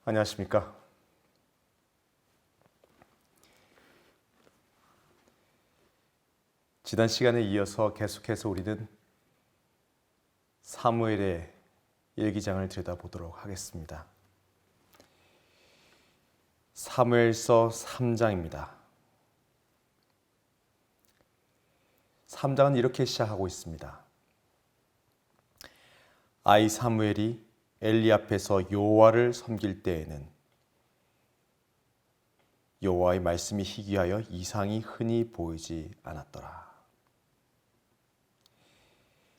안녕하십니까? 지난 시간에 이어서 계속해서 우리는 사무엘의 일기장을 들여다보도록 하겠습니다. 사무엘서 3장입니다. 3장은 이렇게 시작하고 있습니다. 아이 사무엘이 엘리 앞에서 여호와를 섬길 때에는 여호와의 말씀이 희귀하여 이상이 흔히 보이지 않았더라.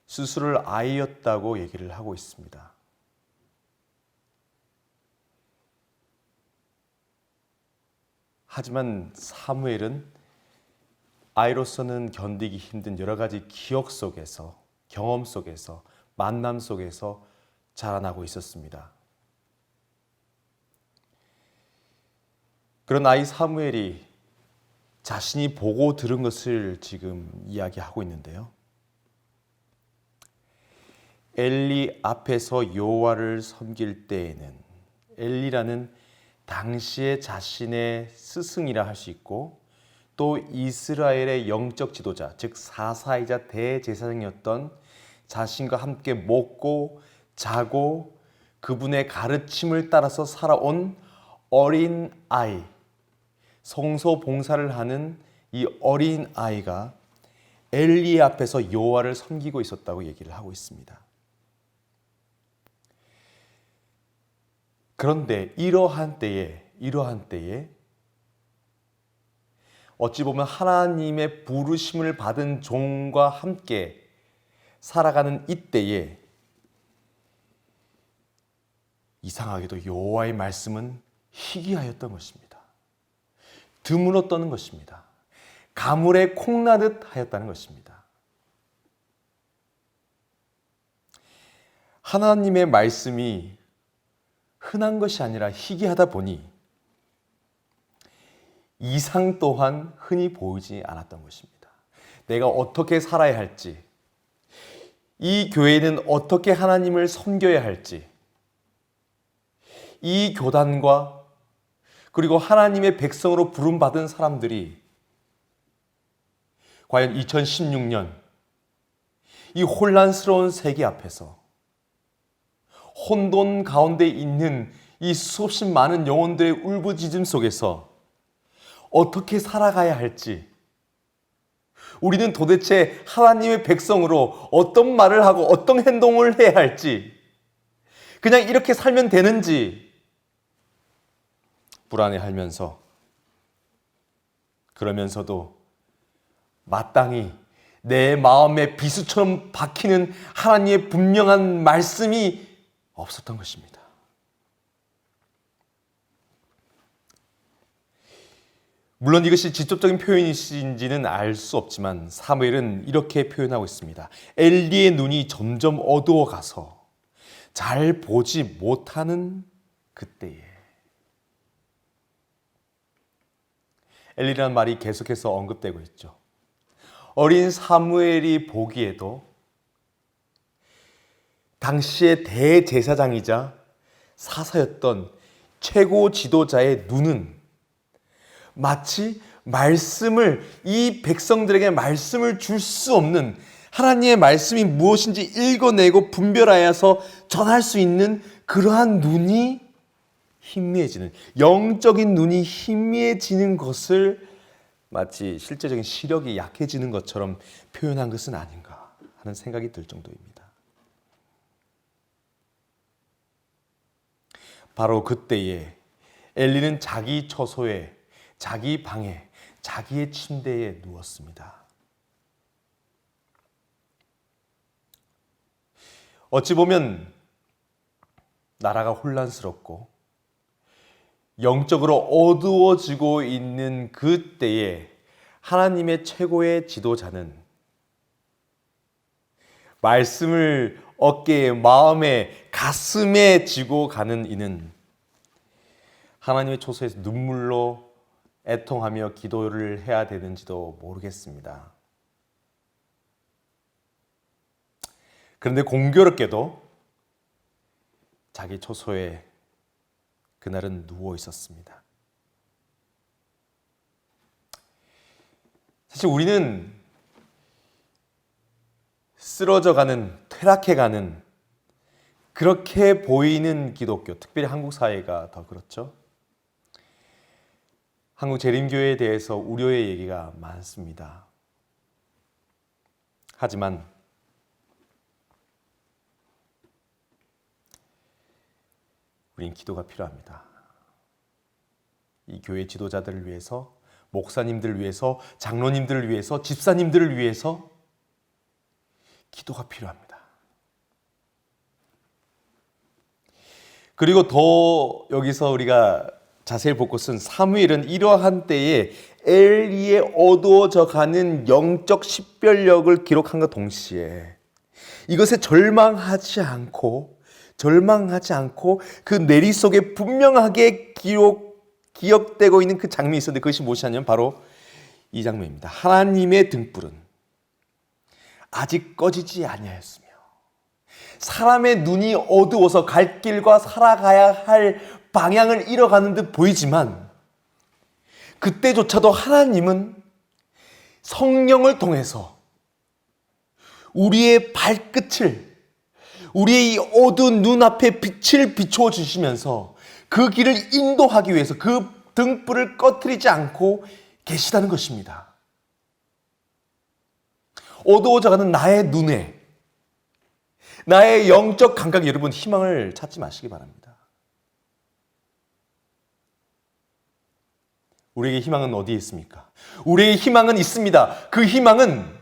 스스로를 아이였다고 얘기를 하고 있습니다. 하지만 사무엘은 아이로서는 견디기 힘든 여러 가지 기억 속에서, 경험 속에서, 만남 속에서 자라나고 있었습니다. 그런 아이 사무엘이 자신이 보고 들은 것을 지금 이야기하고 있는데요. 엘리 앞에서 여호와를 섬길 때에는, 엘리라는 당시에 자신의 스승이라 할 수 있고 또 이스라엘의 영적 지도자, 즉 사사이자 대제사장이었던, 자신과 함께 먹고 자고 그분의 가르침을 따라서 살아온 어린 아이, 성소 봉사를 하는 이 어린 아이가 엘리 앞에서 여호와를 섬기고 있었다고 얘기를 하고 있습니다. 그런데 이러한 때에 어찌 보면 하나님의 부르심을 받은 종과 함께 살아가는 이때에 이상하게도 여호와의 말씀은 희귀하였던 것입니다. 드물었던 것입니다. 가물에 콩나듯 하였다는 것입니다. 하나님의 말씀이 흔한 것이 아니라 희귀하다 보니 이상 또한 흔히 보이지 않았던 것입니다. 내가 어떻게 살아야 할지, 이 교회는 어떻게 하나님을 섬겨야 할지, 이 교단과 그리고 하나님의 백성으로 부름받은 사람들이 과연 2016년 이 혼란스러운 세계 앞에서 혼돈 가운데 있는 이 수없이 많은 영혼들의 울부짖음 속에서 어떻게 살아가야 할지, 우리는 도대체 하나님의 백성으로 어떤 말을 하고 어떤 행동을 해야 할지, 그냥 이렇게 살면 되는지 불안해하면서, 그러면서도 마땅히 내 마음에 비수처럼 박히는 하나님의 분명한 말씀이 없었던 것입니다. 물론 이것이 직접적인 표현이신지는 알 수 없지만 사무엘은 이렇게 표현하고 있습니다. 엘리의 눈이 점점 어두워가서 잘 보지 못하는 그때에. 엘리라는 말이 계속해서 언급되고 있죠. 어린 사무엘이 보기에도 당시의 대제사장이자 사사였던 최고 지도자의 눈은 마치 이 백성들에게 말씀을 줄 수 없는, 하나님의 말씀이 무엇인지 읽어내고 분별하여서 전할 수 있는 그러한 눈이 희미해지는, 영적인 눈이 희미해지는 것을 마치 실제적인 시력이 약해지는 것처럼 표현한 것은 아닌가 하는 생각이 들 정도입니다. 바로 그때에 엘리는 자기 처소에, 자기 방에, 자기의 침대에 누웠습니다. 어찌 보면 나라가 혼란스럽고 영적으로 어두워지고 있는 그때에 하나님의 최고의 지도자는 말씀을 어깨에, 마음에, 가슴에 지고 가는 이는 하나님의 초소에서 눈물로 애통하며 기도를 해야 되는지도 모르겠습니다. 그런데 공교롭게도 자기 초소에 그날은 누워 있었습니다. 사실 우리는 쓰러져가는, 퇴락해가는 그렇게 보이는 기독교, 특별히 한국 사회가 더 그렇죠. 한국 재림교회에 대해서 우려의 얘기가 많습니다. 하지만 우린 기도가 필요합니다. 이 교회 지도자들을 위해서, 목사님들을 위해서, 장로님들을 위해서, 집사님들을 위해서 기도가 필요합니다. 그리고 더 여기서 우리가 자세히 볼 것은 사무엘은 이러한 때에 엘리의 어두워져 가는 영적 식별력을 기록한 것 동시에 이것에 절망하지 않고 그 내리 속에 분명하게 기억되고 있는 그 장면이 있었는데 그것이 무엇이냐면 바로 이 장면입니다. 하나님의 등불은 아직 꺼지지 아니하였으며 사람의 눈이 어두워서 갈 길과 살아가야 할 방향을 잃어가는 듯 보이지만 그때조차도 하나님은 성령을 통해서 우리의 발끝을, 우리의 이 어두운 눈앞에 빛을 비추어 주시면서 그 길을 인도하기 위해서 그 등불을 꺼뜨리지 않고 계시다는 것입니다. 어두워져가는 나의 눈에, 나의 영적 감각에 여러분 희망을 찾지 마시기 바랍니다. 우리에게 희망은 어디에 있습니까? 우리의 희망은 있습니다. 그 희망은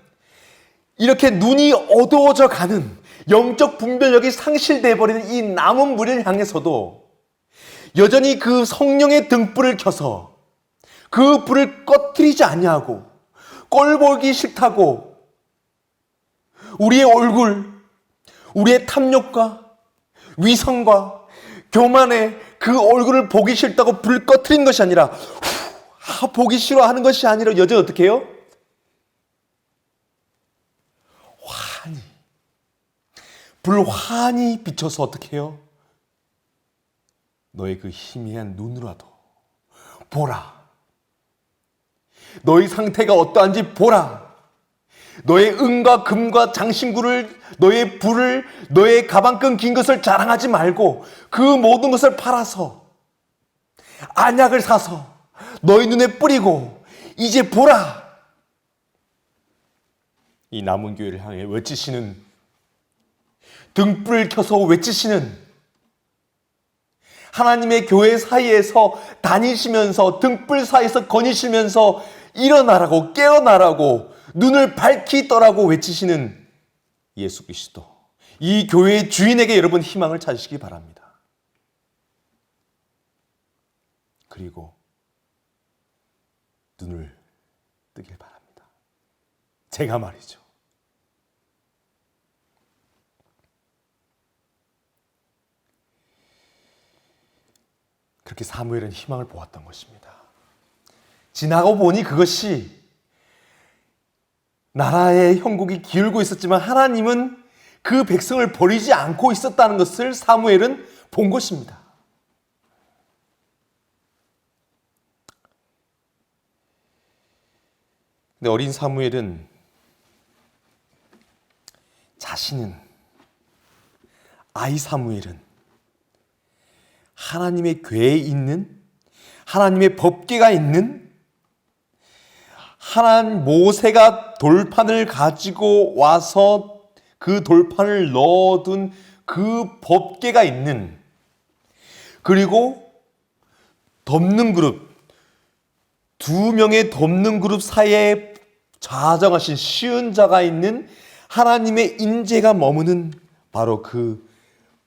이렇게 눈이 어두워져 가는 영적 분별력이 상실되어 버리는 이 남은 무리를 향해서도 여전히 그 성령의 등불을 켜서 그 불을 꺼뜨리지 아니하고 꼴 보기 싫다고 우리의 얼굴, 우리의 탐욕과 위성과 교만에 그 얼굴을 보기 싫다고 불 꺼뜨린 것이 아니라 보기 싫어하는 것이 아니라 여전히 어떻게 해요? 불환히 비춰서 어떻게 해요? 너의 그 희미한 눈으로라도 보라. 너의 상태가 어떠한지 보라. 너의 은과 금과 장신구를, 너의 불을, 너의 가방끈 긴 것을 자랑하지 말고 그 모든 것을 팔아서 안약을 사서 너의 눈에 뿌리고 이제 보라. 이 남은 교회를 향해 외치시는, 등불을 켜서 외치시는, 하나님의 교회 사이에서 다니시면서 등불 사이에서 거니시면서 일어나라고, 깨어나라고, 눈을 밝히 떠라고 외치시는 예수 그리스도, 이 교회의 주인에게 여러분 희망을 찾으시기 바랍니다. 그리고 눈을 뜨길 바랍니다. 제가 말이죠. 그렇게 사무엘은 희망을 보았던 것입니다. 지나고 보니 그것이 나라의 형국이 기울고 있었지만 하나님은 그 백성을 버리지 않고 있었다는 것을 사무엘은 본 것입니다. 근데 어린 사무엘은 아이 사무엘은 하나님의 궤에 있는, 하나님의 법궤가 있는, 모세가 돌판을 가지고 와서 그 돌판을 넣어둔 그 법궤가 있는, 그리고 덮는 그룹, 두 명의 덮는 그룹 사이에 좌정하신 쉬운 자가 있는 하나님의 인재가 머무는 바로 그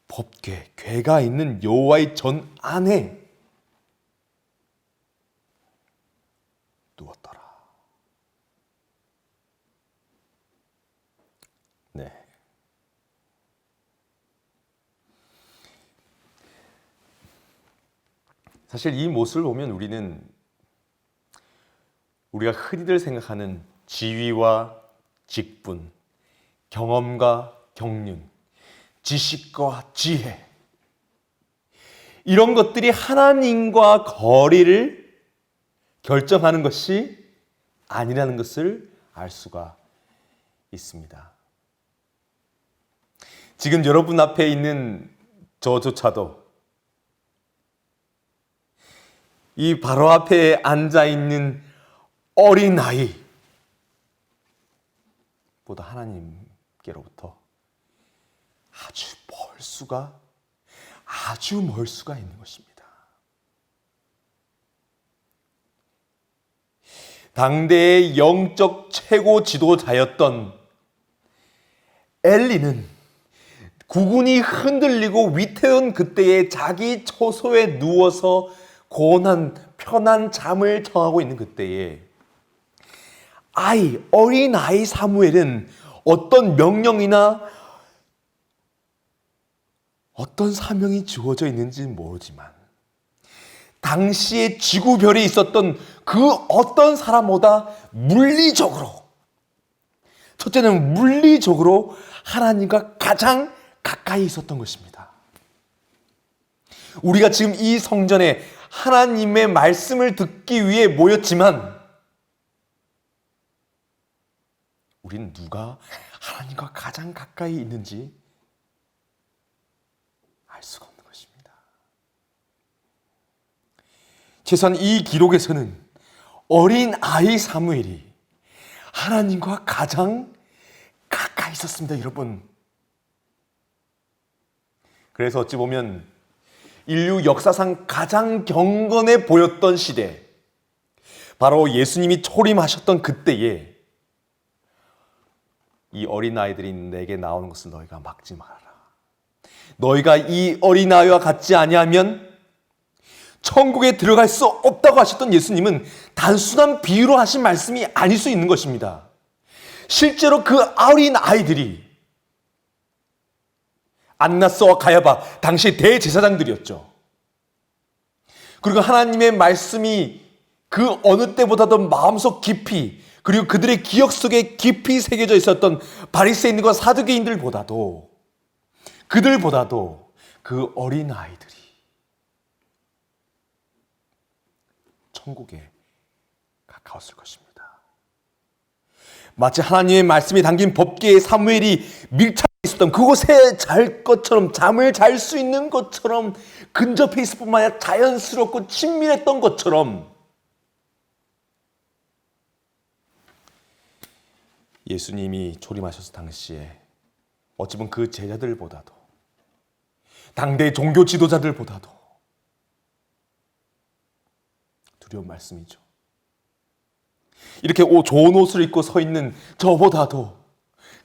법궤, 궤가 있는 여호와의 전 안에 누웠더라. 네. 사실 이 모습을 보면 우리는 우리가 흔히들 생각하는 지위와 직분, 경험과 경륜, 지식과 지혜, 이런 것들이 하나님과 거리를 결정하는 것이 아니라는 것을 알 수가 있습니다. 지금 여러분 앞에 있는 저조차도 이 바로 앞에 앉아 있는 어린아이보다 하나님께로부터 아주 멀 수가 있는 것입니다. 당대의 영적 최고 지도자였던 엘리는 국운이 흔들리고 위태운 그때에 자기 처소에 누워서 고운한 편한 잠을 청하고 있는 그때에 어린 아이 사무엘은 어떤 명령이나 어떤 사명이 주어져 있는지는 모르지만 당시에 지구별에 있었던 그 어떤 사람보다 첫째는 물리적으로 하나님과 가장 가까이 있었던 것입니다. 우리가 지금 이 성전에 하나님의 말씀을 듣기 위해 모였지만 우리는 누가 하나님과 가장 가까이 있는지 알 수가 없는 것입니다. 최소한 이 기록에서는 어린 아이 사무엘이 하나님과 가장 가까이 있었습니다, 여러분. 그래서 어찌 보면 인류 역사상 가장 경건해 보였던 시대, 바로 예수님이 초림하셨던 그때에 이 어린아이들이 내게 나오는 것을 너희가 막지 말아라. 너희가 이 어린아이와 같지 아니하면 천국에 들어갈 수 없다고 하셨던 예수님은 단순한 비유로 하신 말씀이 아닐 수 있는 것입니다. 실제로 그 어린아이들이 안나스와 가야바, 당시 대제사장들이었죠. 그리고 하나님의 말씀이 그 어느 때보다도 마음속 깊이, 그리고 그들의 기억 속에 깊이 새겨져 있었던 바리새인들과 사두개인들보다도, 그들보다도 그 어린아이들이 천국에 가까웠을 것입니다. 마치 하나님의 말씀이 담긴 법궤에 사무엘이 밀착해 있었던 그곳에 잠을 잘 수 있는 것처럼 근접해 있을 뿐만 아니라 자연스럽고 친밀했던 것처럼 예수님이 초림하셨을 당시에 어찌 보면 그 제자들보다도, 당대 종교 지도자들보다도 두려운 말씀이죠. 이렇게 좋은 옷을 입고 서 있는 저보다도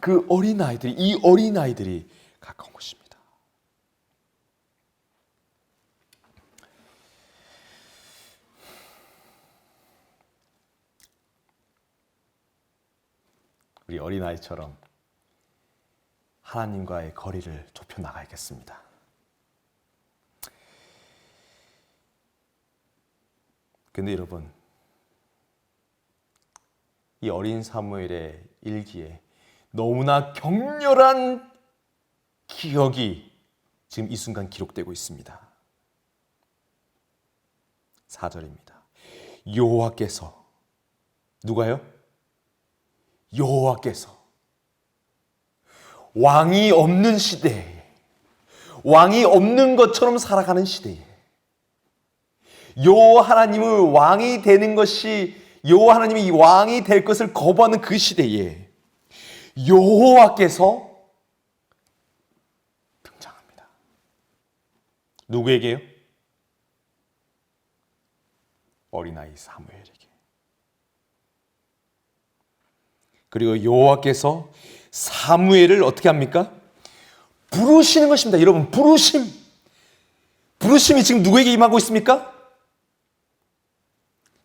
이 어린아이들이 가까운 것입니다. 우리 어린아이처럼 하나님과의 거리를 좁혀 나가야겠습니다. 근데 여러분, 이 어린 사무엘의 일기에 너무나 격렬한 기억이 지금 이 순간 기록되고 있습니다. 4절입니다. 여호와께서, 누가요? 여호와께서 왕이 없는 시대에, 왕이 없는 것처럼 살아가는 시대에 여호와 하나님을 왕이 되는 것이, 여호와 하나님이 왕이 될 것을 거부하는 그 시대에 여호와께서 등장합니다. 누구에게요? 어린아이 사무엘에게. 그리고 여호와께서 사무엘을 어떻게 합니까? 부르시는 것입니다. 여러분, 부르심이 지금 누구에게 임하고 있습니까?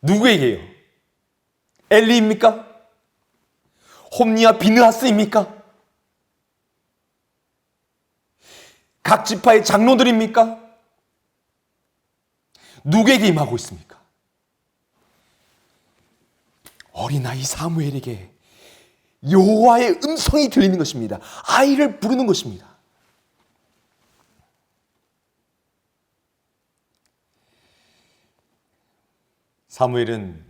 누구에게요? 엘리입니까? 홈니와 비느하스입니까? 각 지파의 장로들입니까? 누구에게 임하고 있습니까? 어린아이 사무엘에게 여호와의 음성이 들리는 것입니다. 아이를 부르는 것입니다. 사무엘은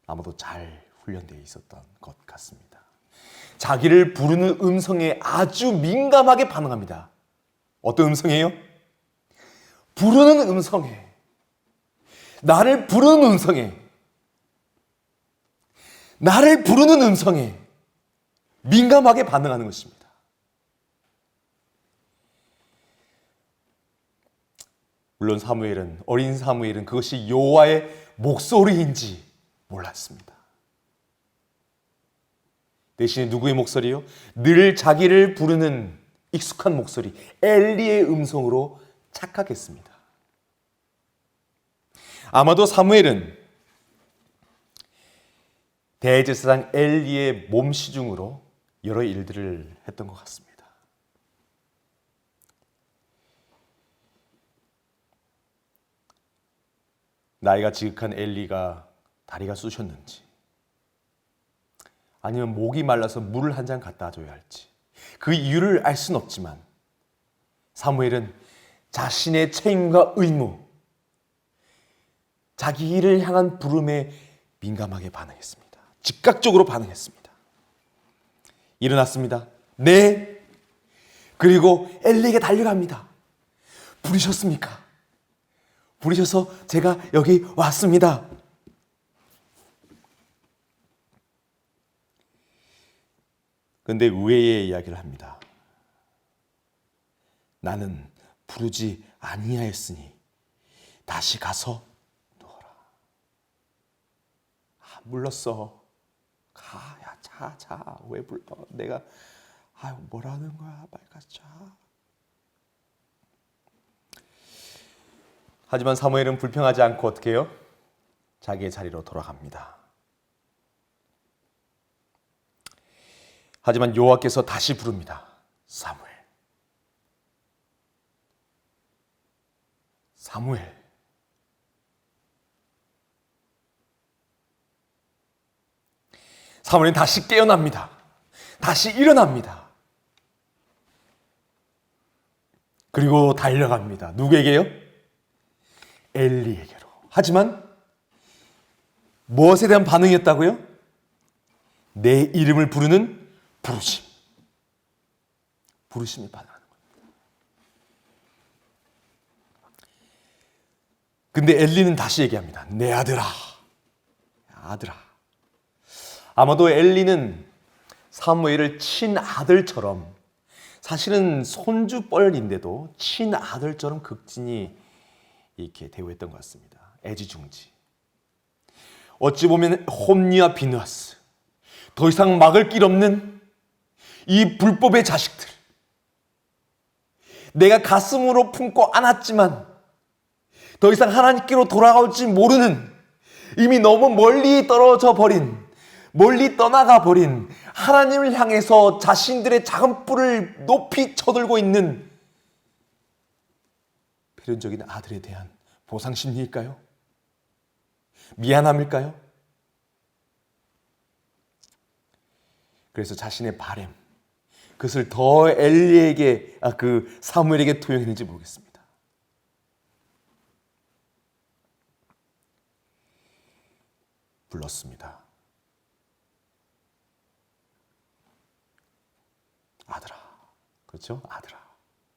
아마도 잘 훈련되어 있었던 것 같습니다. 자기를 부르는 음성에 아주 민감하게 반응합니다. 어떤 음성이에요? 부르는 음성에, 나를 부르는 음성에, 나를 부르는 음성에 민감하게 반응하는 것입니다. 물론 어린 사무엘은 그것이 여호와의 목소리인지 몰랐습니다. 대신에 누구의 목소리요? 늘 자기를 부르는 익숙한 목소리, 엘리의 음성으로 착각했습니다. 아마도 사무엘은 대제사장 엘리의 몸시중으로 여러 일들을 했던 것 같습니다. 나이가 지극한 엘리가 다리가 쑤셨는지, 아니면 목이 말라서 물을 한 잔 갖다 줘야 할지 그 이유를 알 수는 없지만 사무엘은 자신의 책임과 의무, 자기 일을 향한 부름에 민감하게 반응했습니다. 즉각적으로 반응했습니다. 일어났습니다. 네. 그리고 엘리에게 달려갑니다. 부르셨습니까? 부르셔서 제가 여기 왔습니다. 그런데 의외의 이야기를 합니다. 나는 부르지 아니하였으니 다시 가서 누워라. 불렀어. 가, 야, 자. 왜 불러? 내가, 뭐라는 거야? 빨리 가서 자. 하지만 사무엘은 불평하지 않고 어떻게 해요? 자기의 자리로 돌아갑니다. 하지만 여호와께서 다시 부릅니다. 사무엘. 사무엘은 다시 깨어납니다. 다시 일어납니다. 그리고 달려갑니다. 누구에게요? 엘리에게로. 하지만 무엇에 대한 반응이었다고요? 내 이름을 부르는 부르심에 반응하는 겁니다. 근데 엘리는 다시 얘기합니다. 내 아들아. 아마도 엘리는 사무엘을 친아들처럼, 사실은 손주뻘인데도 친아들처럼 극진히 이렇게 대우했던 것 같습니다. 애지중지. 어찌 보면 홈니와 비느하스, 더 이상 막을 길 없는 이 불법의 자식들, 내가 가슴으로 품고 안았지만 더 이상 하나님께로 돌아올지 모르는, 이미 너무 멀리 떠나가 버린 하나님을 향해서 자신들의 작은 뿔을 높이 쳐들고 있는 필연적인 아들에 대한 보상심리일까요? 미안함일까요? 그래서 자신의 바램, 그것을 더 사무엘에게 투영했는지 모르겠습니다. 불렀습니다. 아들아. 그렇죠?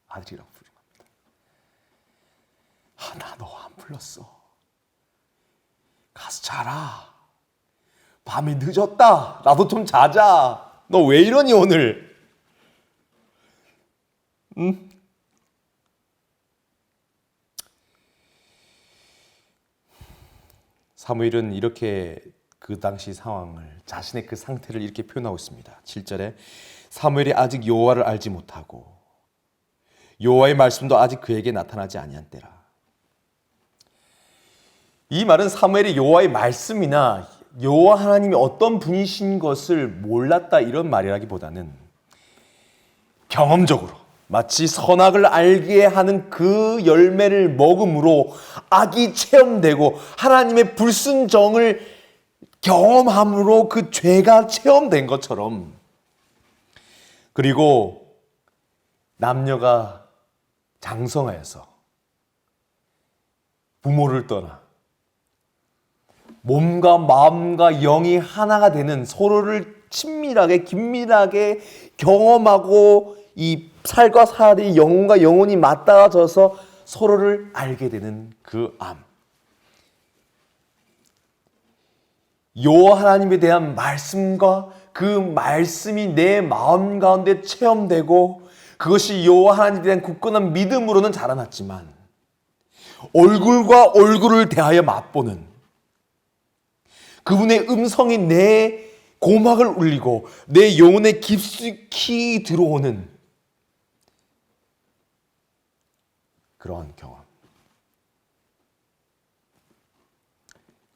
아들이라고 부르는 겁니다. 나 너 안 불렀어. 가서 자라. 밤이 늦었다. 나도 좀 자자. 너 왜 이러니 오늘? 응? 사무엘은 이렇게 그 당시 상황을, 자신의 그 상태를 이렇게 표현하고 있습니다. 7절에 사무엘이 아직 여호와를 알지 못하고 여호와의 말씀도 아직 그에게 나타나지 아니한 때라. 이 말은 사무엘이 여호와의 말씀이나 여호와 하나님이 어떤 분이신 것을 몰랐다, 이런 말이라기보다는 경험적으로 마치 선악을 알게 하는 그 열매를 먹음으로 악이 체험되고 하나님의 불순종을 경험함으로 그 죄가 체험된 것처럼, 그리고 남녀가 장성하여서 부모를 떠나 몸과 마음과 영이 하나가 되는, 서로를 친밀하게 긴밀하게 경험하고 이 살과 살이 영혼과 영혼이 맞닿아져서 서로를 알게 되는 그 암. 여호와 하나님에 대한 말씀과 그 말씀이 내 마음 가운데 체험되고, 그것이 여호와 하나님에 대한 굳건한 믿음으로는 자라났지만, 얼굴과 얼굴을 대하여 맛보는 그분의 음성이 내 고막을 울리고 내 영혼에 깊숙이 들어오는 그러한 경험,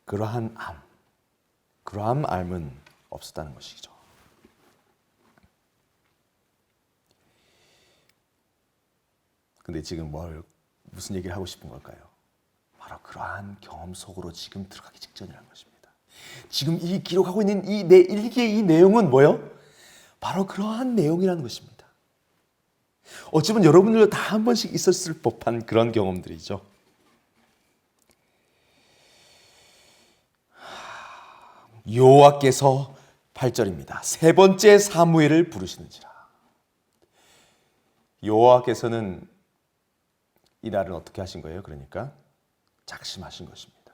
그러한 암, 그러한 암은 없었다는 것이죠. 근데 지금 무슨 얘기를 하고 싶은 걸까요? 바로 그러한 경험 속으로 지금 들어가기 직전이라는 것입니다. 지금 이 기록하고 있는 이 내 일기의 이 내용은 뭐예요? 바로 그러한 내용이라는 것입니다. 어찌 보면 여러분들도 다 한 번씩 있었을 법한 그런 경험들이죠. 여호와께서 8절입니다. 세 번째 사무엘을 부르시는지라. 여호와께서는 이 날은 어떻게 하신 거예요? 그러니까 작심하신 것입니다.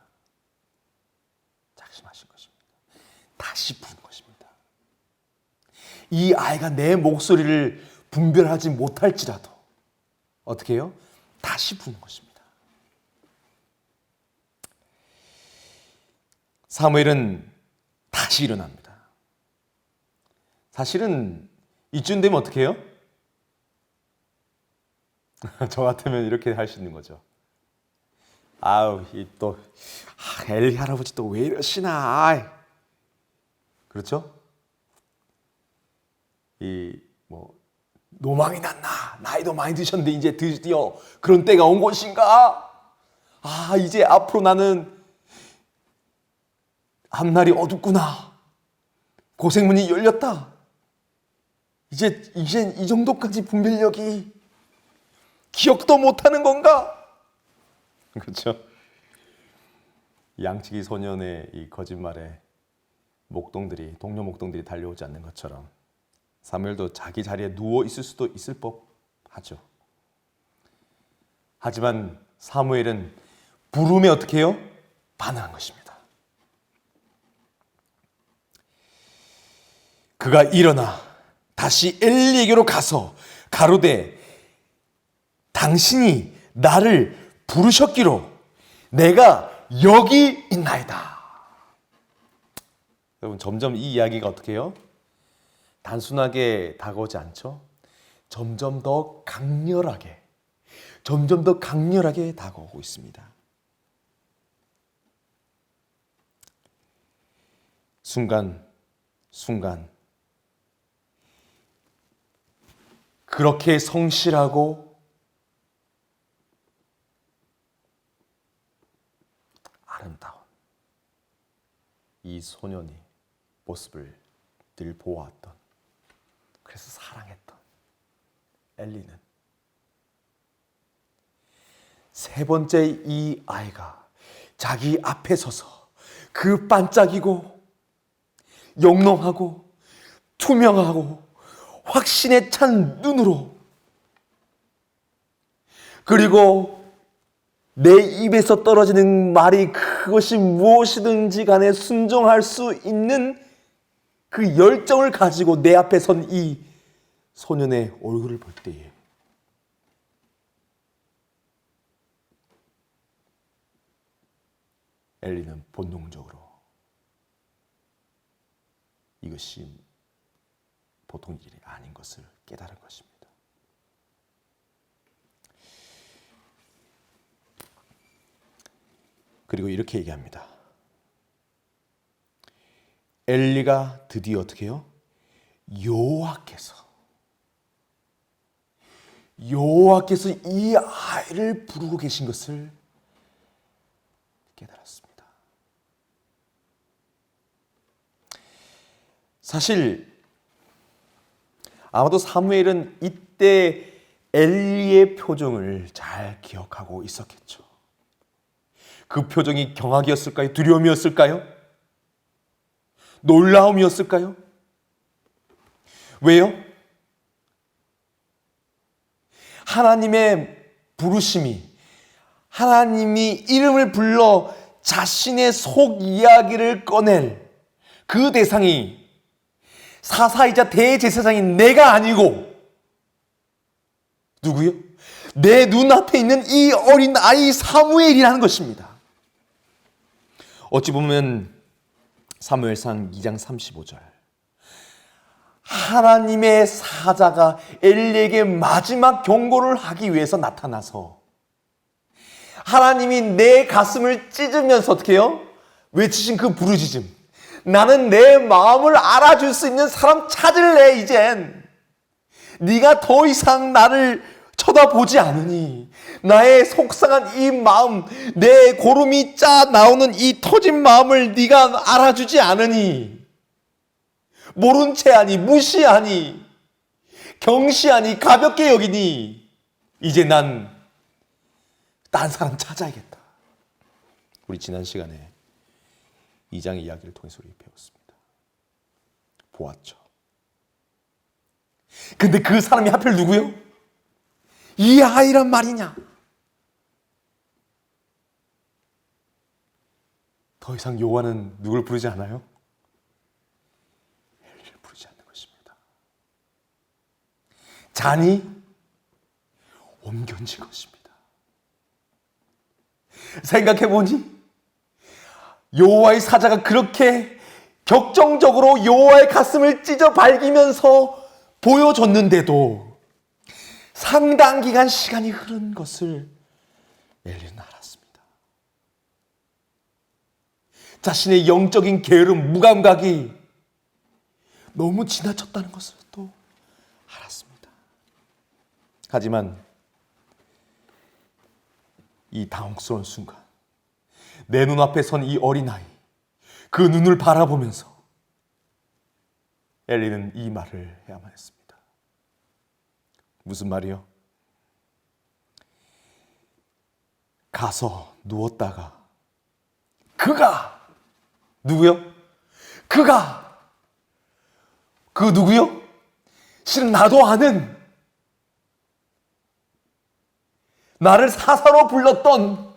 작심하신 것입니다. 다시 부른 것입니다. 이 아이가 내 목소리를 분별하지 못할지라도 어떻게 해요? 다시 부른 것입니다. 사무엘은 다시 일어납니다. 사실은 이쯤 되면 어떻게 해요? 저 같으면 이렇게 할 수 있는 거죠. 아우, 엘리 할아버지 또 왜 이러시나. 그렇죠? 노망이 났나? 나이도 많이 드셨는데 이제 드디어 그런 때가 온 것인가? 이제 앞으로 나는 앞날이 어둡구나. 고생문이 열렸다. 이제 이 정도까지 분별력이, 기억도 못하는 건가? 그렇죠? 양치기 소년의 이 거짓말에 동료 목동들이 달려오지 않는 것처럼 사무엘도 자기 자리에 누워 있을 수도 있을 법하죠. 하지만 사무엘은 부름에 어떻게 해요? 반응한 것입니다. 그가 일어나 다시 엘리에게로 가서 가로되 당신이 나를 부르셨기로 내가 여기 있나이다. 여러분, 점점 이 이야기가 어떻게 해요? 단순하게 다가오지 않죠? 점점 더 강렬하게 다가오고 있습니다. 순간 그렇게 성실하고 아름다운 이 소년이 모습을 늘 보아왔던, 그래서 사랑했던 엘리는 세 번째 이 아이가 자기 앞에 서서 그 반짝이고 영롱하고 투명하고 확신에 찬 눈으로, 그리고 내 입에서 떨어지는 말이 그것이 무엇이든지 간에 순종할 수 있는 그 열정을 가지고 내 앞에 선 이 소년의 얼굴을 볼 때에 엘리는 본능적으로 이것이 보통 일이 아닌 것을 깨달은 것입니다. 그리고 이렇게 얘기합니다. 엘리가 드디어 어떻게 해요? 여호와께서 이 아이를 부르고 계신 것을 깨달았습니다. 사실 아마도 사무엘은 이때 엘리의 표정을 잘 기억하고 있었겠죠. 그 표정이 경악이었을까요? 두려움이었을까요? 놀라움이었을까요? 왜요? 하나님의 부르심이, 하나님이 이름을 불러 자신의 속 이야기를 꺼낼 그 대상이 사사이자 대제사장인 내가 아니고 누구요? 내 눈앞에 있는 이 어린 아이 사무엘이라는 것입니다. 어찌 보면 사무엘상 2장 35절, 하나님의 사자가 엘리에게 마지막 경고를 하기 위해서 나타나서 하나님이 내 가슴을 찢으면서 어떻게 해요? 외치신 그 부르짖음, 나는 내 마음을 알아줄 수 있는 사람 찾을래. 이젠 네가 더 이상 나를 쳐다보지 않으니, 나의 속상한 이 마음, 내 고름이 짜 나오는 이 터진 마음을 네가 알아주지 않으니, 모른 채 하니, 무시하니, 경시하니, 가볍게 여기니, 이제 난 딴 사람 찾아야겠다. 우리 지난 시간에 2장의 이야기를 통해서 우리 배웠습니다. 보았죠. 근데 그 사람이 하필 누구요? 이 아이란 말이냐? 더 이상 요한은 누굴 부르지 않아요? 엘리를 부르지 않는 것입니다. 잔이 옮겨진 것입니다. 생각해보니 여호와의 사자가 그렇게 격정적으로 여호와의 가슴을 찢어 발기면서 보여줬는데도 상당 기간 시간이 흐른 것을 엘리는 알았습니다. 자신의 영적인 게으름, 무감각이 너무 지나쳤다는 것을 또 알았습니다. 하지만 이 당혹스러운 순간, 내 눈앞에 선 이 어린아이, 그 눈을 바라보면서 엘리는 이 말을 해야만 했습니다. 무슨 말이요? 가서 누웠다가 그가 누구요? 그가 그 누구요? 실은 나도 아는, 나를 사사로 불렀던,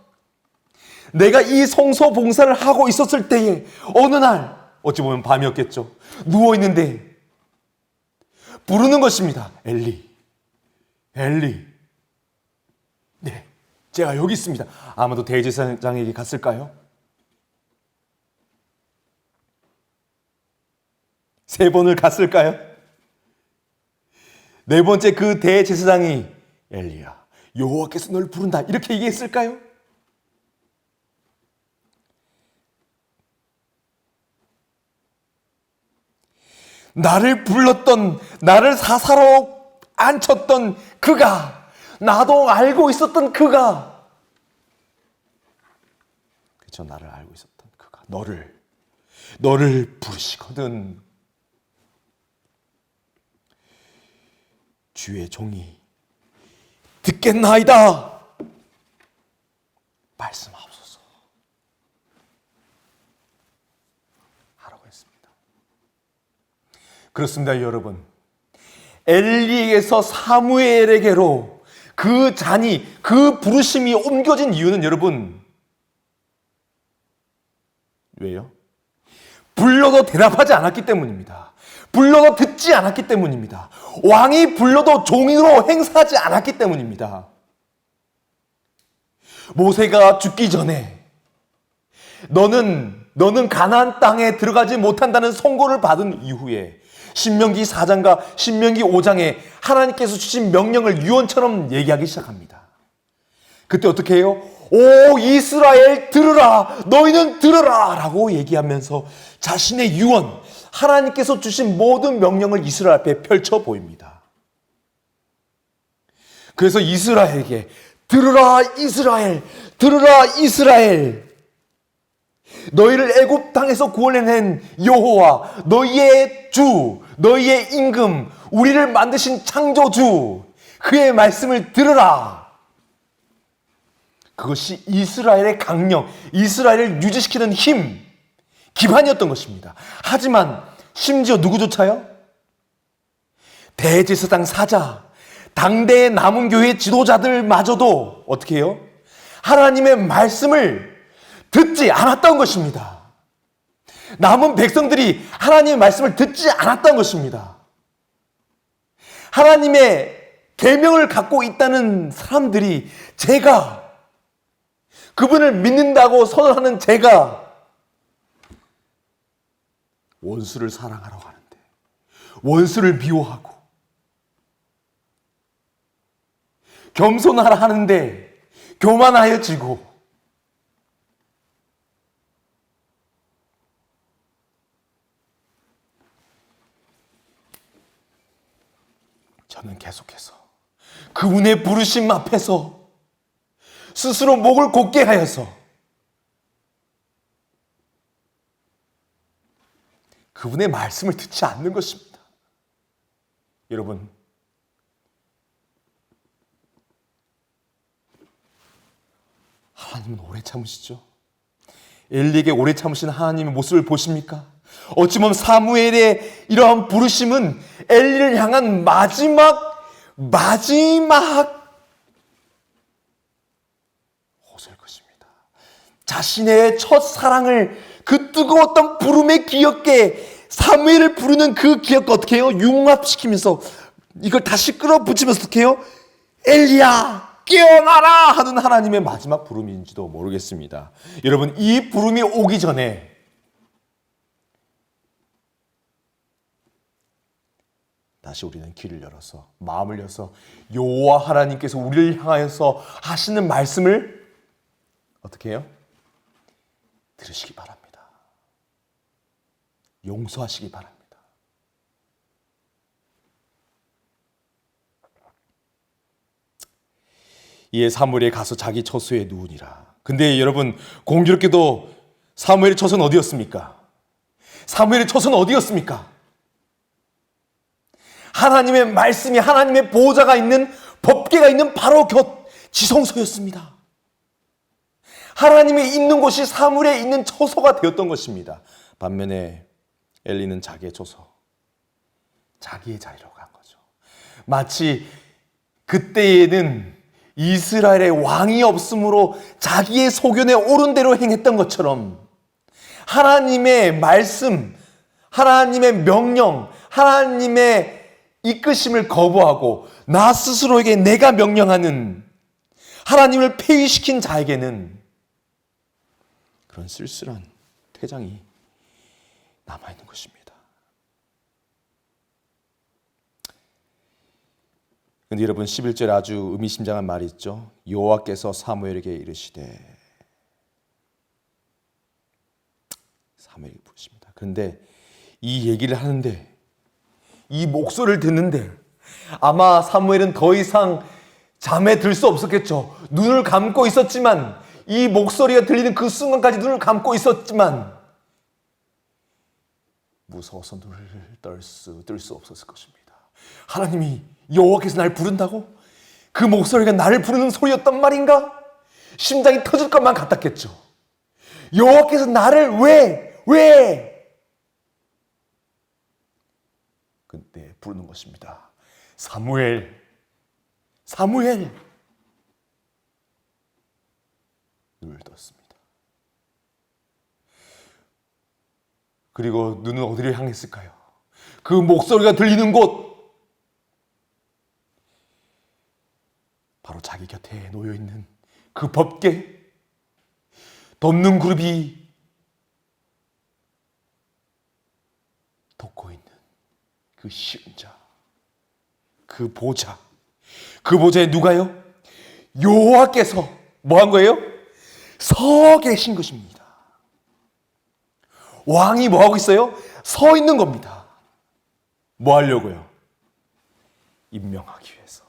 내가 이 성소 봉사를 하고 있었을 때에 어느 날, 어찌 보면 밤이었겠죠, 누워있는데 부르는 것입니다. 엘리, 엘리. 네, 제가 여기 있습니다. 아마도 대제사장에게 갔을까요? 3번을 갔을까요? 4번째 그 대제사장이 엘리야, 여호와께서 널 부른다, 이렇게 얘기했을까요? 나를 불렀던, 나를 사사로 앉혔던 그가, 나도 알고 있었던 그가, 그렇죠, 나를 알고 있었던 그가 너를 부르시거든. 주의 종이 듣겠나이다. 말씀하옵소서 하라고 했습니다. 그렇습니다, 여러분. 엘리에게서 사무엘에게로 그 잔이, 그 부르심이 옮겨진 이유는 여러분, 왜요? 불러도 대답하지 않았기 때문입니다. 불러도 듣지 않았기 때문입니다. 왕이 불러도 종으로 행사하지 않았기 때문입니다. 모세가 죽기 전에 너는 가나안 땅에 들어가지 못한다는 선고를 받은 이후에 신명기 4장과 신명기 5장에 하나님께서 주신 명령을 유언처럼 얘기하기 시작합니다. 그때 어떻게 해요? 오 이스라엘 들으라, 너희는 들으라 라고 얘기하면서 자신의 유언, 하나님께서 주신 모든 명령을 이스라엘 앞에 펼쳐 보입니다. 그래서 이스라엘에게 들으라 이스라엘, 들으라 이스라엘, 너희를 애굽 땅에서 구원해낸 여호와, 너희의 주, 너희의 임금, 우리를 만드신 창조주, 그의 말씀을 들으라. 그것이 이스라엘의 강력, 이스라엘을 유지시키는 힘, 기반이었던 것입니다. 하지만 심지어 누구조차요? 대제사장 사자, 당대의 남은 교회 지도자들마저도 어떻게 해요? 하나님의 말씀을 듣지 않았던 것입니다. 남은 백성들이 하나님의 말씀을 듣지 않았던 것입니다. 하나님의 계명을 갖고 있다는 사람들이, 제가 그분을 믿는다고 선언하는 제가 원수를 사랑하라고 하는데 원수를 미워하고, 겸손하라 하는데 교만하여지고, 저는 계속해서 그분의 부르심 앞에서 스스로 목을 곧게 하여서 그분의 말씀을 듣지 않는 것입니다. 여러분, 하나님은 오래 참으시죠? 엘리에게 오래 참으신 하나님의 모습을 보십니까? 어찌 보면 사무엘의 이러한 부르심은 엘리를 향한 마지막 호소일 것입니다. 자신의 첫 사랑을, 그 뜨거웠던 부름의 기억에 사무엘을 부르는 그 기억과 어떻게 해요? 융합시키면서 이걸 다시 끌어붙이면서 어떻게 해요? 엘리야 깨어나라 하는 하나님의 마지막 부름인지도 모르겠습니다. 여러분, 이 부름이 오기 전에 다시 우리는 길을 열어서, 마음을 열어서 여호와 하나님께서 우리를 향하여서 하시는 말씀을 어떻게 해요? 들으시기 바랍니다. 용서하시기 바랍니다. 이에 사무엘이 가서 자기 처소에 누우니라. 근데 여러분, 공교롭게도 사무엘의 처소는 어디였습니까? 사무엘의 처소는 어디였습니까? 하나님의 말씀이, 하나님의 보호자가 있는, 법궤가 있는 바로 곁 지성소였습니다. 하나님이 있는 곳이 사무엘에 있는 처소가 되었던 것입니다. 반면에 엘리는 자기의 처소, 자기의 자리로 간 거죠. 마치 그때에는 이스라엘의 왕이 없으므로 자기의 소견에 옳은 대로 행했던 것처럼, 하나님의 말씀, 하나님의 명령, 하나님의 이끄심을 거부하고 나 스스로에게 내가 명령하는, 하나님을 폐위시킨 자에게는 그런 쓸쓸한 퇴장이 남아있는 것입니다. 그런데 여러분, 11절에 아주 의미심장한 말이 있죠. 여호와께서 사무엘에게 이르시되, 사무엘이 부르십니다. 그런데 이 얘기를 하는데, 이 목소리를 듣는데 아마 사무엘은 더 이상 잠에 들 수 없었겠죠. 눈을 감고 있었지만, 이 목소리가 들리는 그 순간까지 눈을 감고 있었지만 무서워서 눈을 뜰 수 없었을 것입니다. 하나님이, 여호와께서 날 부른다고? 그 목소리가 나를 부르는 소리였단 말인가? 심장이 터질 것만 같았겠죠. 여호와께서 나를 왜? 그때 부르는 것입니다. 사무엘. 눈을 떴습니다. 그리고 눈은 어디를 향했을까요? 그 목소리가 들리는 곳, 바로 자기 곁에 놓여있는 그 법궤, 덮는 그룹이 덮고 있는 그 시은자, 그 보좌, 그 보좌에 누가요? 여호와께서 뭐 한 거예요? 서 계신 것입니다. 왕이 뭐 하고 있어요? 서 있는 겁니다. 뭐 하려고요? 임명하기 위해서.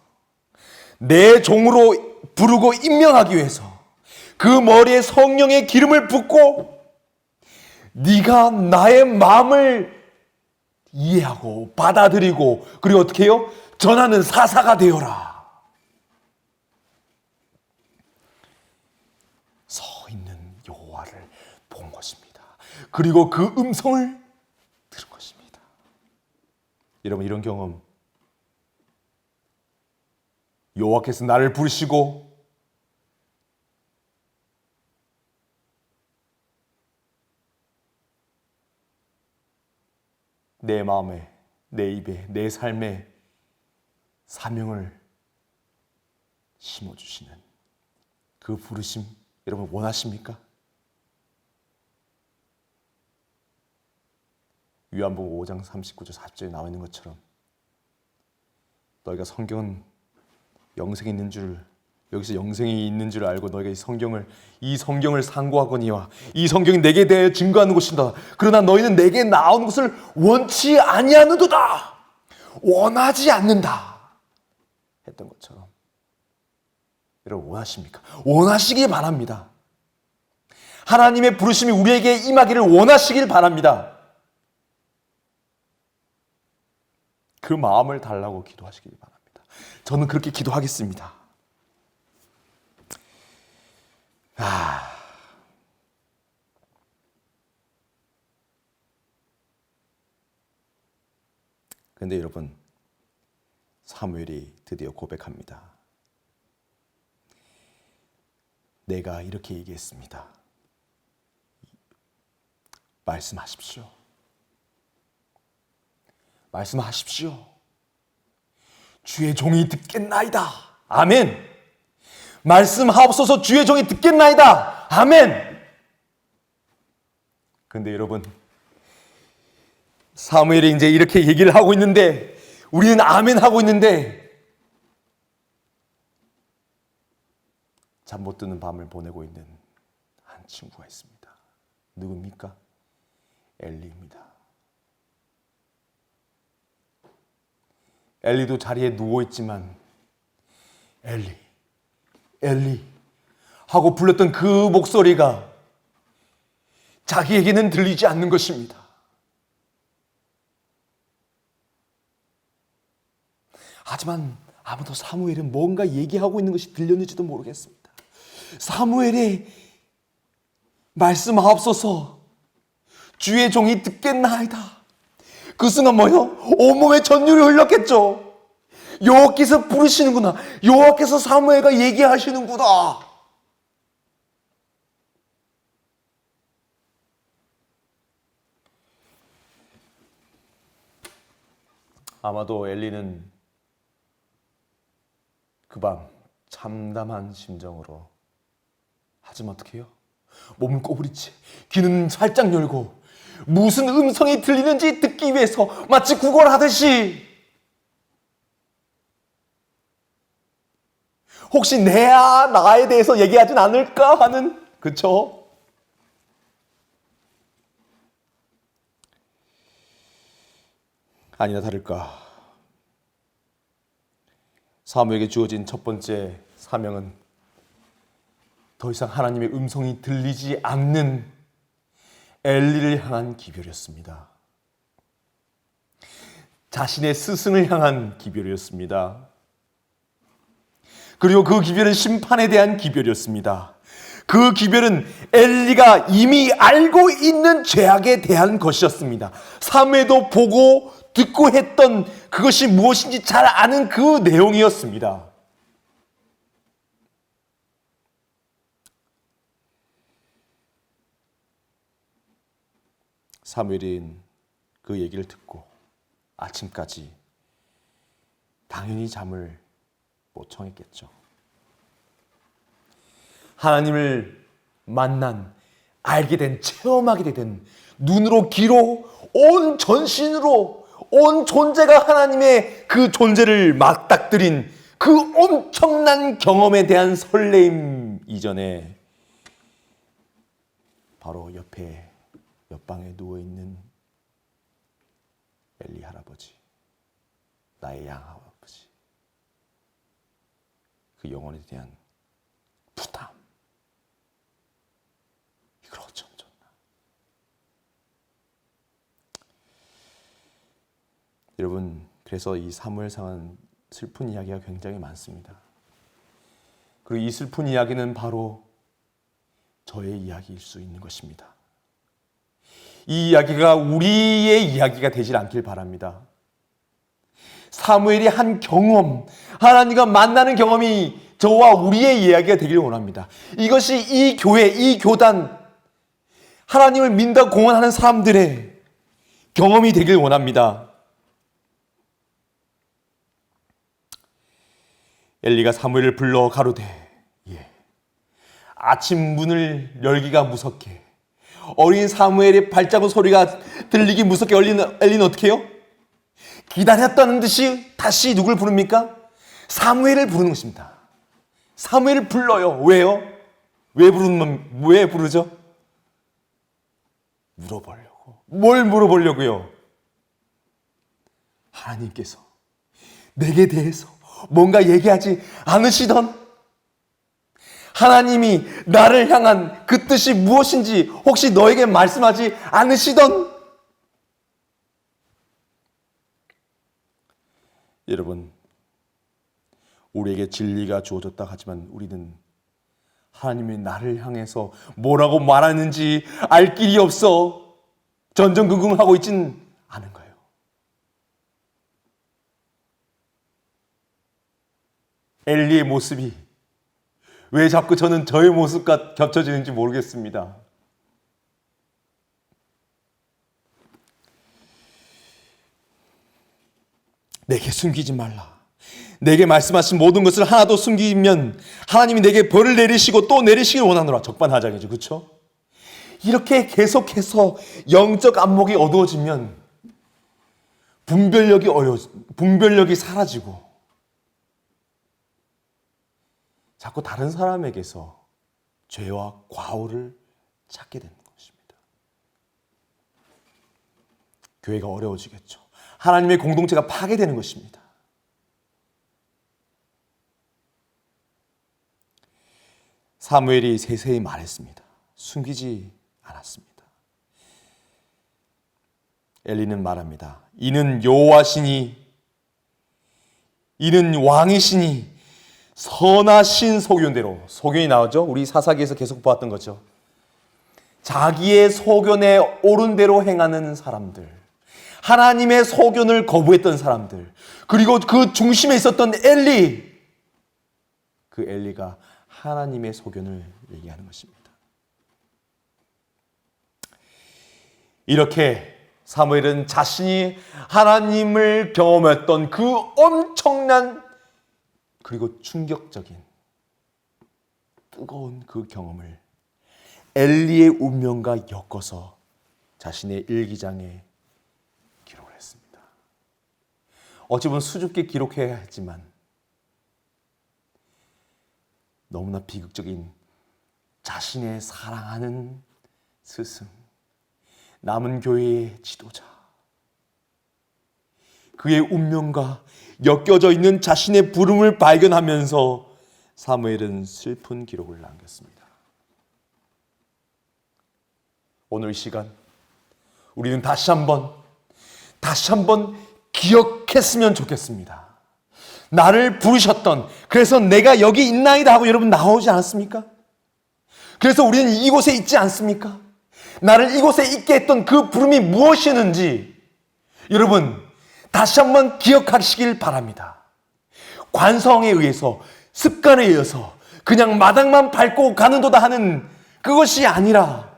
내 종으로 부르고 임명하기 위해서 그 머리에 성령의 기름을 붓고 네가 나의 마음을 이해하고 받아들이고 그리고 어떻게 해요? 전하는 사사가 되어라. 서 있는 여호와를 본 것입니다. 그리고 그 음성을 들은 것입니다. 여러분, 이런 경험, 여호와께서 나를 부르시고 내 마음에, 내 입에, 내 삶에 사명을 심어주시는 그 부르심, 여러분 원하십니까? 요한복음 5장 39절 40절에 나와 있는 것처럼 너희가 성경은 영생이 있는 줄, 여기서 영생이 있는 줄 알고 너희가 이 성경을 상고하거니와 이 성경이 내게 대하여 증거하는 것이다. 그러나 너희는 내게 나온 것을 원치 아니하는도다. 원하지 않는다. 했던 것처럼 여러분 원하십니까? 원하시기 바랍니다. 하나님의 부르심이 우리에게 임하기를 원하시길 바랍니다. 그 마음을 달라고 기도하시길 바랍니다. 저는 그렇게 기도하겠습니다. 그런데 여러분, 사무엘이 드디어 고백합니다. 내가 이렇게 얘기했습니다. 말씀하십시오. 말씀하십시오. 주의 종이 듣겠나이다. 아멘. 말씀하옵소서. 주의 종이 듣겠나이다. 아멘. 그런데 여러분, 사무엘이 이제 이렇게 얘기를 하고 있는데 우리는 아멘 하고 있는데 잠 못 드는 밤을 보내고 있는 한 친구가 있습니다. 누굽니까? 엘리입니다. 엘리도 자리에 누워있지만 엘리, 엘리 하고 불렀던 그 목소리가 자기에게는 들리지 않는 것입니다. 하지만 아무도 사무엘은 뭔가 얘기하고 있는 것이 들렸는지도 모르겠습니다. 사무엘의 말씀하옵소서. 주의 종이 듣겠나이다. 그 순간 뭐요? 온몸에 전율이 흘렀겠죠. 여호와께서 부르시는구나. 여호와께서 사무엘과 얘기하시는구나. 아마도 엘리는 그 밤 참담한 심정으로, 하지만 어떻게 해요? 몸은 꼬부리지, 귀는 살짝 열고 무슨 음성이 들리는지 듣기 위해서 마치 구걸하듯이 혹시 나에 대해서 얘기하진 않을까 하는, 그쵸? 아니나 다를까 사무엘에게 주어진 첫 번째 사명은 더 이상 하나님의 음성이 들리지 않는 엘리를 향한 기별이었습니다. 자신의 스승을 향한 기별이었습니다. 그리고 그 기별은 심판에 대한 기별이었습니다. 그 기별은 엘리가 이미 알고 있는 죄악에 대한 것이었습니다. 사무엘도 보고 듣고 했던 그것이 무엇인지 잘 아는 그 내용이었습니다. 사무엘은 그 얘기를 듣고 아침까지 당연히 잠을 못 청했겠죠. 하나님을 만난, 알게 된, 체험하게 된, 눈으로 귀로 온 전신으로 온 존재가 하나님의 그 존재를 맞닥뜨린 그 엄청난 경험에 대한 설레임 이전에 바로 옆방에 누워있는 엘리 할아버지, 나의 양 할아버지, 그 영혼에 대한 부담, 이걸 어쩜 좋나. 여러분, 그래서 이 사무엘상은 슬픈 이야기가 굉장히 많습니다. 그리고 이 슬픈 이야기는 바로 저의 이야기일 수 있는 것입니다. 이 이야기가 우리의 이야기가 되질 않길 바랍니다. 사무엘이 한 경험, 하나님과 만나는 경험이 저와 우리의 이야기가 되길 원합니다. 이것이 이 교회, 이 교단, 하나님을 믿는다고 공언하는 사람들의 경험이 되길 원합니다. 엘리가 사무엘을 불러 가로되 아침 문을 열기가 무섭게, 어린 사무엘의 발자국 소리가 들리기 무섭게 엘리는 어떻게 해요? 기다렸다는 듯이 다시 누굴 부릅니까? 사무엘을 부르는 것입니다. 사무엘을 불러요. 왜요? 왜 부르죠? 물어보려고. 뭘 물어보려고요? 하나님께서 내게 대해서 뭔가 얘기하지 않으시던, 하나님이 나를 향한 그 뜻이 무엇인지 혹시 너에게 말씀하지 않으시던, 여러분, 우리에게 진리가 주어졌다 하지만 우리는 하나님이 나를 향해서 뭐라고 말하는지 알 길이 없어 전전긍긍하고 있진 않은 거예요. 엘리의 모습이 왜 자꾸 저는 저의 모습과 겹쳐지는지 모르겠습니다. 내게 숨기지 말라. 내게 말씀하신 모든 것을 하나도 숨기면 하나님이 내게 벌을 내리시고 또 내리시길 원하노라. 적반하장이죠. 그렇죠? 이렇게 계속해서 영적 안목이 어두워지면 분별력이 사라지고 자꾸 다른 사람에게서 죄와 과오를 찾게 되는 것입니다. 교회가 어려워지겠죠. 하나님의 공동체가 파괴되는 것입니다. 사무엘이 세세히 말했습니다. 숨기지 않았습니다. 엘리는 말합니다. 이는 여호와시니, 이는 왕이시니 선하신 소견대로. 소견이 나오죠? 우리 사사기에서 계속 보았던 거죠. 자기의 소견에 옳은 대로 행하는 사람들, 하나님의 소견을 거부했던 사람들, 그리고 그 중심에 있었던 엘리, 그 엘리가 하나님의 소견을 얘기하는 것입니다. 이렇게 사무엘은 자신이 하나님을 경험했던 그 엄청난 그리고 충격적인 뜨거운 그 경험을 엘리의 운명과 엮어서 자신의 일기장에 기록을 했습니다. 어찌 보면 수줍게 기록해야 했지만 너무나 비극적인 자신의 사랑하는 스승, 남은 교회의 지도자, 그의 운명과 엮여져 있는 자신의 부름을 발견하면서 사무엘은 슬픈 기록을 남겼습니다. 오늘 이 시간 우리는 다시 한번 기억했으면 좋겠습니다. 나를 부르셨던, 그래서 내가 여기 있나이다 하고 여러분 나오지 않았습니까? 그래서 우리는 이곳에 있지 않습니까? 나를 이곳에 있게 했던 그 부름이 무엇이었는지 여러분 다시 한번 기억하시길 바랍니다. 관성에 의해서, 습관에 의해서 그냥 마당만 밟고 가는도다 하는 그것이 아니라,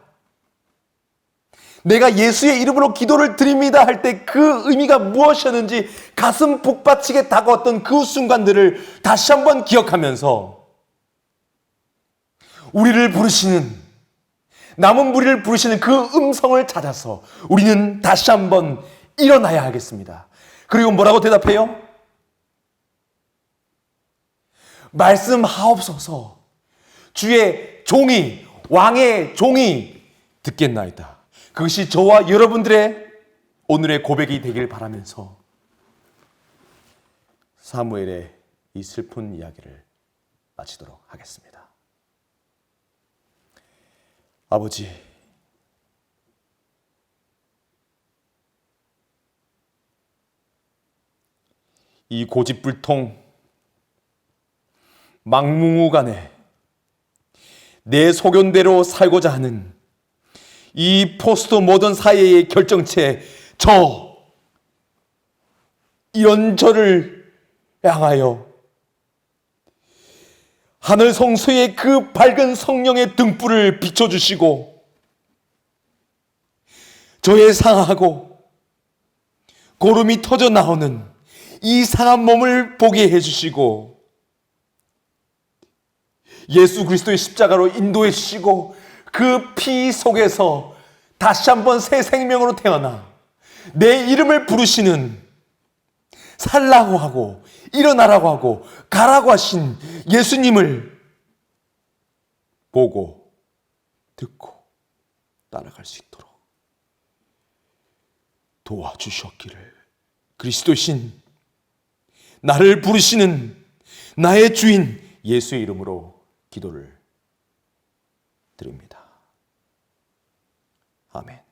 내가 예수의 이름으로 기도를 드립니다 할 때 그 의미가 무엇이었는지 가슴 북받치게 다가왔던 그 순간들을 다시 한번 기억하면서 우리를 부르시는, 남은 무리를 부르시는 그 음성을 찾아서 우리는 다시 한번 일어나야 하겠습니다. 그리고 뭐라고 대답해요? 말씀하옵소서. 주의 종이, 왕의 종이 듣겠나이다. 그것이 저와 여러분들의 오늘의 고백이 되길 바라면서 사무엘의 이 슬픈 이야기를 마치도록 하겠습니다. 아버지, 이 고집불통, 막무가내 내 소견대로 살고자 하는 이 포스트 모던 사회의 결정체, 이런 저를 향하여 하늘 성소의 그 밝은 성령의 등불을 비춰주시고 저의 상하고 고름이 터져 나오는 이 상한 몸을 보게 해주시고 예수 그리스도의 십자가로 인도해 주시고 그 피 속에서 다시 한번 새 생명으로 태어나 내 이름을 부르시는, 살라고 하고 일어나라고 하고 가라고 하신 예수님을 보고 듣고 따라갈 수 있도록 도와주셨기를 그리스도신 나를 부르시는 나의 주인 예수의 이름으로 기도를 드립니다. 아멘.